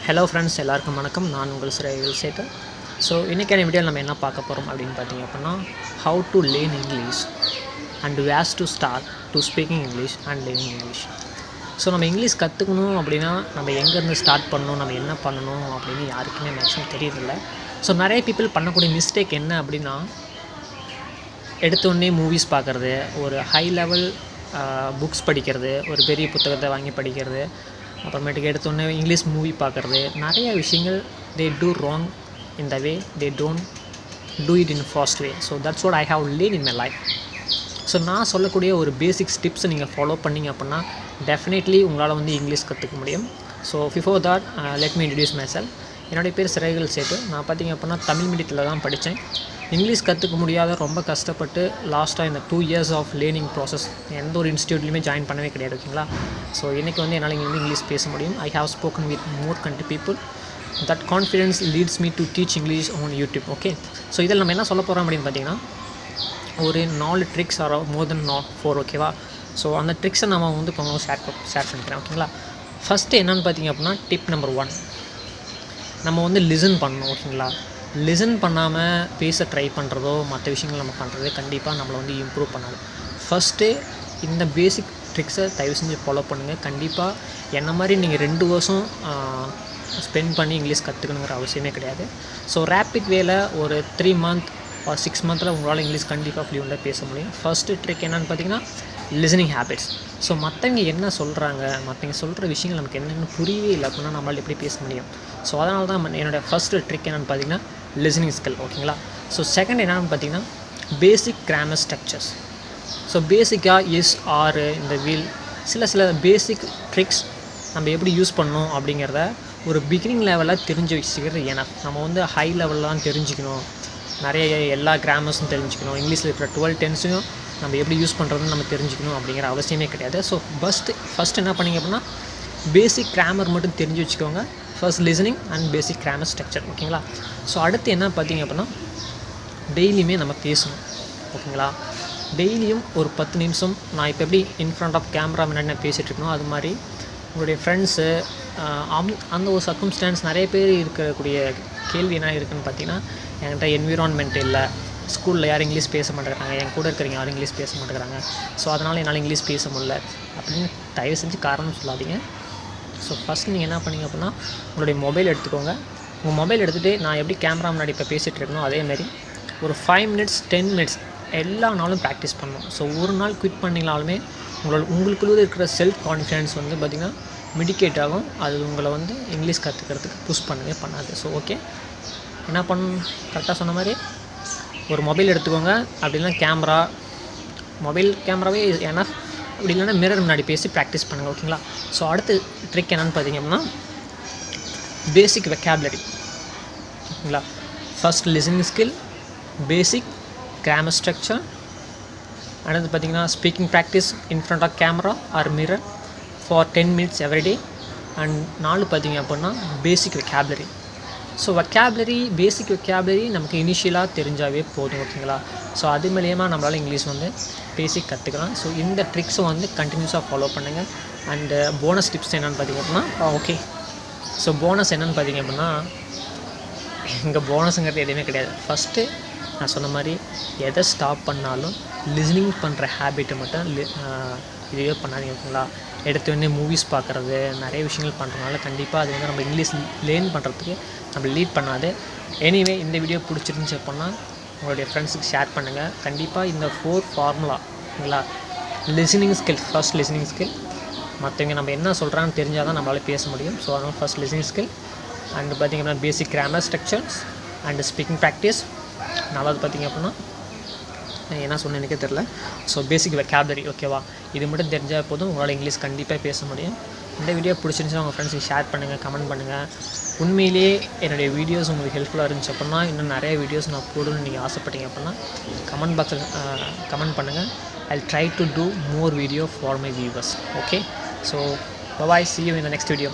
Hello friends, எல்லாருக்கும் வணக்கம். நான் உங்கள் சிறைகள் சேட்டர். ஸோ இன்றைக்கான வீடியோவில் நம்ம என்ன பார்க்க போகிறோம் அப்படின்னு பார்த்தீங்க அப்படின்னா, how to learn English and where's to start to speaking English and learning English. So நம்ம இங்கிலீஷ் கற்றுக்கணும் அப்படின்னா நம்ம எங்கேருந்து ஸ்டார்ட் பண்ணணும், நம்ம என்ன பண்ணணும் அப்படின்னு யாருக்குமே மேக்ஸிமம் தெரியறதில்ல. ஸோ நிறைய பீப்புள் பண்ணக்கூடிய மிஸ்டேக் என்ன அப்படின்னா, எடுத்தோடனே மூவிஸ் பார்க்குறது, ஒரு ஹை லெவல் புக்ஸ் படிக்கிறது, ஒரு பெரிய புத்தகத்தை வாங்கி படிக்கிறது, அப்புறமேட்டுக்கு எடுத்தோடனே இங்கிலீஷ் மூவி பார்க்குறது, நிறைய விஷயங்கள் they do wrong in the way they don't do it in fast way. So that's what I have learn in my life. So நான் சொல்லக்கூடிய ஒரு பேசிக்ஸ் டிப்ஸை நீங்கள் ஃபாலோ பண்ணிங்க அப்படின்னா டெஃபினெட்லி உங்களால் வந்து இங்கிலீஷ் கற்றுக்க முடியும். So before that let me introduce my self. என்னுடைய பேர் சிறைகள் சேட்டு. நான் பார்த்திங்க அப்படின்னா தமிழ் மீடியத்தில் தான் படித்தேன். இங்கிலீஷ் கற்றுக்க முடியாத ரொம்ப கஷ்டப்பட்டு லாஸ்ட்டாக இந்த 2 years ஆஃப் லேர்னிங் ப்ராசஸ் எந்த ஒரு இன்ஸ்டியூட்லையுமே ஜாயின் பண்ணவே கிடையாது, ஓகேங்களா. ஸோ இன்றைக்கி வந்து என்னால் இங்கே வந்து இங்கிலீஷ் பேச முடியும். I have spoken with more country people. That confidence leads me to teach English on YouTube. Okay, so இதில் நம்ம என்ன சொல்ல போகிறோம் அப்படின்னு பார்த்தீங்கன்னா, ஒரு 4 ட்ரிக்ஸ் ஆர் மோர் தென் 4, ஓகேவா. ஸோ அந்த ட்ரிக்ஸை நம்ம வந்து கொஞ்சம் ஷேர் பண்ணிக்கிறேன், ஓகேங்களா. ஃபஸ்ட்டு என்னென்னு பார்த்தீங்க அப்படின்னா, டிப் நம்பர் 1, நம்ம வந்து லிசன் பண்ணணும், ஓகேங்களா. லிசன் பண்ணாமல் பேச ட்ரை பண்ணுறதோ மற்ற விஷயங்கள் நம்ம பண்ணுறதே கண்டிப்பாக நம்மளை வந்து இம்ப்ரூவ் பண்ணாது. ஃபஸ்ட்டு இந்த பேசிக் ட்ரிக்ஸை தயவு செஞ்சு ஃபாலோ பண்ணுங்கள். கண்டிப்பாக என்ன மாதிரி நீங்கள் 2 வருஷம் ஸ்பெண்ட் பண்ணி இங்கிலீஷ் கற்றுக்கணுங்கிற அவசியமே கிடையாது. ஸோ ரேப்பிட் வேல ஒரு 3 month or 6 months உங்களால் இங்கிலீஷ் கண்டிப்பாக ஃப்ளூயண்ட்டாக பேச முடியும். ஃபஸ்ட்டு ட்ரிக் என்னென்னு பார்த்தீங்கன்னா, லிசனிங் ஹேபிட்ஸ். ஸோ மற்றவங்க என்ன சொல்கிறாங்க, மற்றவங்க சொல்கிற விஷயங்கள் நமக்கு என்னென்னு புரியவே இல்லை அப்படின்னா நம்மளால் எப்படி பேச முடியும். ஸோ அதனால தான் என்னோடய ஃபஸ்ட்டு ட்ரிக் என்னென்னு பார்த்தீங்கன்னா லிசனிங் ஸ்கில், ஓகேங்களா. ஸோ செகண்ட் என்னென்னு பார்த்தீங்கன்னா பேசிக் கிராமர் ஸ்ட்ரக்சர்ஸ். ஸோ பேசிக்காக இஸ் ஆர் இந்த வீல் சில பேசிக் ட்ரிக்ஸ் நம்ம எப்படி யூஸ் பண்ணணும் அப்படிங்கிறத ஒரு பிகினிங் லெவலில் தெரிஞ்சு வச்சுக்கிறது. ஏன்னா நம்ம வந்து ஹை லெவல்லாம் தெரிஞ்சுக்கணும், நிறைய எல்லா கிராமர்ஸும் தெரிஞ்சுக்கணும், இங்கிலீஷில் இருக்கிற 12 tenses நம்ம எப்படி யூஸ் பண்ணுறதுன்னு நம்ம தெரிஞ்சுக்கணும் அப்படிங்கிற அவசியமே கிடையாது. ஸோ ஃபஸ்ட் என்ன பண்ணிங்க அப்படின்னா பேசிக் கிராமர் மட்டும் தெரிஞ்சு வச்சுக்கோங்க. First listening and basic grammar structure, ஓகேங்களா. ஸோ அடுத்து என்ன பார்த்தீங்க அப்படின்னா, டெய்லியுமே நம்ம பேசணும், ஓகேங்களா. டெய்லியும் ஒரு 10 நிமிஷம் நான் இப்போ எப்படி இன் ஃப்ரண்ட் ஆஃப் கேமரா முன்னாடி நான் பேசிகிட்டு இருக்கணும், அது மாதிரி உங்களுடைய ஃப்ரெண்ட்ஸு அந்த ஒரு சர்க்கம்ஸ்டான்ஸ் நிறைய பேர் இருக்கக்கூடிய கேள்வி என்ன இருக்குதுன்னு பார்த்தீங்கன்னா, என்கிட்ட என்விரான்மெண்ட் இல்லை, ஸ்கூலில் யாரும் இங்கிலீஷ் பேச மாட்டேங்கிறாங்க, என் கூட இருக்கிறவங்க யாரும் இங்கிலீஷ் பேச மாட்டேங்கிறாங்க, ஸோ அதனால் என்னால் இங்கிலீஷ் பேச முடியல அப்படின்னு தயவு செஞ்சு காரணம் சொல்லாதீங்க. ஸோ ஃபஸ்ட் நீங்கள் என்ன பண்ணிங்க அப்படின்னா, உங்களுடைய மொபைல் எடுத்துக்கோங்க. உங்கள் மொபைல் எடுத்துகிட்டு நான் எப்படி கேமரா முன்னாடி இப்போ பேசிகிட்டு இருக்கணும் அதேமாரி ஒரு 5 minutes 10 minutes எல்லா நாளும் ப்ராக்டிஸ் பண்ணணும். ஸோ ஒரு நாள் குவிட் பண்ணிங்கனாலுமே உங்களுக்குள்ளே இருக்கிற செல்ஃப் கான்ஃபிடென்ஸ் வந்து பார்த்திங்கன்னா மிடிகேட் ஆகும். அது உங்களை வந்து இங்கிலீஷ் கற்றுக்கிறதுக்கு புஷ் பண்ணவே பண்ணாது. ஸோ ஓகே, என்ன கரெக்டாக சொன்ன மாதிரி ஒரு மொபைல் எடுத்துக்கோங்க. அப்படின்னா மொபைல் கேமராவே ஏன்னா அப்படி இல்லைன்னா மிரர் முன்னாடி பேசி ப்ராக்டிஸ் பண்ணுங்கள், ஓகேங்களா. ஸோ அடுத்து ட்ரிக் என்னென்னு பார்த்தீங்க அப்படின்னா பேசிக் வெக்காபுலரி, ஓகேங்களா. First listening skill, basic grammar structure, அடுத்து பார்த்தீங்கன்னா speaking practice in front of camera or mirror for 10 minutes everyday. And 4 பார்த்தீங்க அப்படின்னா basic vocabulary. So basic vocabulary நமக்கு இனிஷியலாக தெரிஞ்சாவே போதும், ஓகேங்களா. ஸோ அது மூலியமாக நம்மளால் இங்கிலீஷ் வந்து பேசிக் கற்றுக்கலாம். ஸோ இந்த ட்ரிக்ஸை வந்து கண்டினியூஸாக ஃபாலோ பண்ணுங்கள். அண்டு போனஸ் டிப்ஸ் என்னென்னு பார்த்தீங்க அப்படின்னா, ஓகே, ஸோ போனஸ் என்னென்னு பார்த்தீங்க அப்படின்னா, இங்கே போனஸுங்கிறது எதுவுமே கிடையாது. ஃபஸ்ட்டு நான் சொன்ன மாதிரி எதை ஸ்டாப் பண்ணாலும் லிஸ்னிங் பண்ணுற ஹேபிட்டை மட்டும் இதுவே பண்ணாதீங்க, ஓகேங்களா. எடுத்தோடனே மூவிஸ் பார்க்குறது, நிறைய விஷயங்கள் பண்ணுறதுனால கண்டிப்பாக அது வந்து நம்ம இங்கிலீஷ் லேர்ன் பண்ணுறதுக்கு நம்ம லீட் பண்ணாது. எனிவே இந்த வீடியோ பிடிச்சிருந்துச்சி அப்படின்னா உங்களுடைய ஃப்ரெண்ட்ஸுக்கு ஷேர் பண்ணுங்கள். கண்டிப்பாக இந்த 4 ஃபார்முலா, ஓகேங்களா. Listening skill, first listening skill, மற்றவங்க நம்ம என்ன சொல்கிறான்னு தெரிஞ்சால் தான் நம்மளால் பேச முடியும். ஸோ அதனால் ஃபஸ்ட் லிசனிங் ஸ்கில் அண்டு பார்த்திங்க அப்படின்னா பேசிக் grammar structures and speaking practice. 4வது பார்த்திங்க அப்படின்னா என்ன சொன்ன எனக்கே தெரில. ஸோ பேசிக் வெக்காபுலரி, ஓகேவா. இது மட்டும் தெரிஞ்சால் போதும், உங்களால் இங்கிலீஷ் கண்டிப்பாக பேச முடியும். இந்த வீடியோ பிடிச்சிருந்துச்சுன்னா உங்கள் ஃப்ரெண்ட்ஸுக்கு ஷேர் பண்ணுங்கள், கமெண்ட் பண்ணுங்கள். உண்மையிலேயே என்னுடைய வீடியோஸ் உங்களுக்கு ஹெல்ப்ஃபுல்லாக இருந்துச்சு அப்படின்னா இன்னும் நிறைய வீடியோஸ் நான் போடணும்னு நீங்கள் ஆசைப்பட்டீங்க அப்படின்னா கமெண்ட் பாக்ஸில் கமெண்ட் பண்ணுங்கள். I will try to do more video for my viewers. Okay, so bye, see you in the next video.